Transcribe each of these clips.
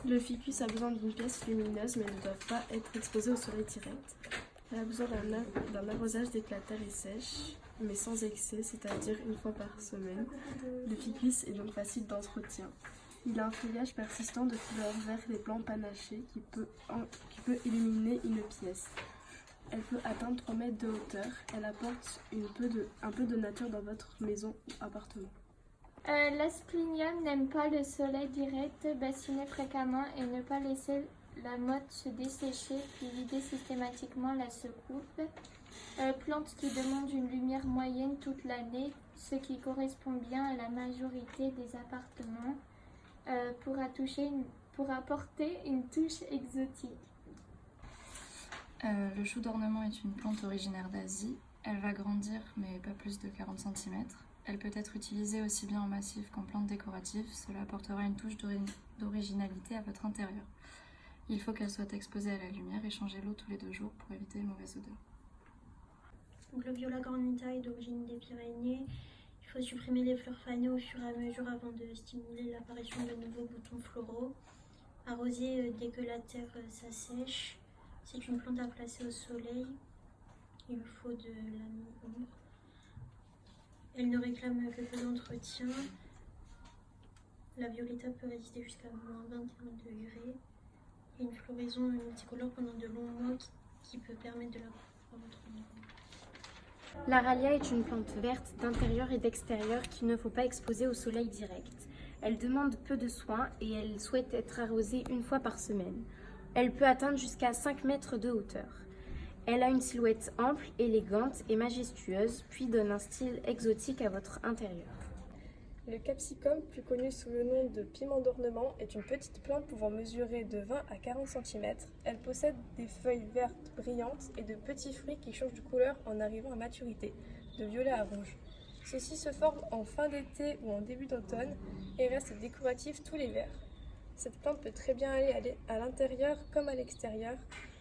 Le ficus a besoin d'une pièce lumineuse mais ne doit pas être exposé au soleil direct. Elle a besoin d'un arrosage d'éclatères et sèche, mais sans excès, c'est-à-dire une fois par semaine. Le ficus est donc facile d'entretien. Il a un feuillage persistant de couleur vert les blancs panachés qui peut illuminer une pièce. Elle peut atteindre 3 mètres de hauteur. Elle apporte un peu de nature dans votre maison ou appartement. L'asplenium n'aime pas le soleil direct, bassiner fréquemment et ne pas laisser la motte se dessécher puis vider systématiquement la secoupe. Plante qui demande une lumière moyenne toute l'année, ce qui correspond bien à la majorité des appartements, pour apporter une touche exotique. Le chou d'ornement est une plante originaire d'Asie. Elle va grandir, mais pas plus de 40 cm. Elle peut être utilisée aussi bien en massif qu'en plante décorative. Cela apportera une touche d'originalité à votre intérieur. Il faut qu'elle soit exposée à la lumière et changer l'eau tous les 2 jours pour éviter les mauvaises odeurs. Donc, le Viola cornuta est d'origine des Pyrénées. Il faut supprimer les fleurs fanées au fur et à mesure avant de stimuler l'apparition de nouveaux boutons floraux. Arroser dès que la terre s'assèche. C'est une plante à placer au soleil. Il lui faut de la mi-ombre. Elle ne réclame que peu d'entretien. La violetta peut résister jusqu'à moins 21 degrés. Et une floraison multicolore pendant de longs mois qui peut permettre de la couper à votre niveau. L'aralia est une plante verte d'intérieur et d'extérieur qu'il ne faut pas exposer au soleil direct. Elle demande peu de soins et elle souhaite être arrosée une fois par semaine. Elle peut atteindre jusqu'à 5 mètres de hauteur. Elle a une silhouette ample, élégante et majestueuse, puis donne un style exotique à votre intérieur. Le capsicum, plus connu sous le nom de piment d'ornement, est une petite plante pouvant mesurer de 20 à 40 cm. Elle possède des feuilles vertes brillantes et de petits fruits qui changent de couleur en arrivant à maturité, de violet à rouge. Ceux-ci se forment en fin d'été ou en début d'automne et restent décoratifs tout l'hiver. Cette plante peut très bien aller à l'intérieur comme à l'extérieur,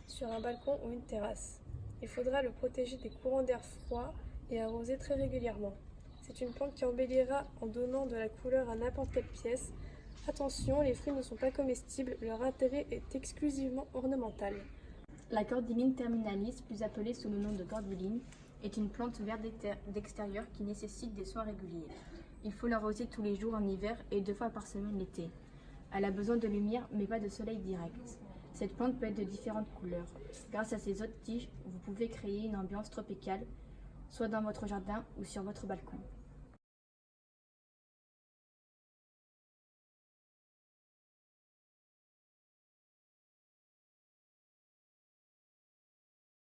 sur un balcon ou une terrasse. Il faudra le protéger des courants d'air froid et arroser très régulièrement. C'est une plante qui embellira en donnant de la couleur à n'importe quelle pièce. Attention, les fruits ne sont pas comestibles, leur intérêt est exclusivement ornemental. La cordyline terminalis, plus appelée sous le nom de cordyline, est une plante verte d'extérieur qui nécessite des soins réguliers. Il faut l'arroser tous les jours en hiver et 2 fois par semaine l'été. Elle a besoin de lumière mais pas de soleil direct. Cette plante peut être de différentes couleurs. Grâce à ses autres tiges, vous pouvez créer une ambiance tropicale, soit dans votre jardin ou sur votre balcon.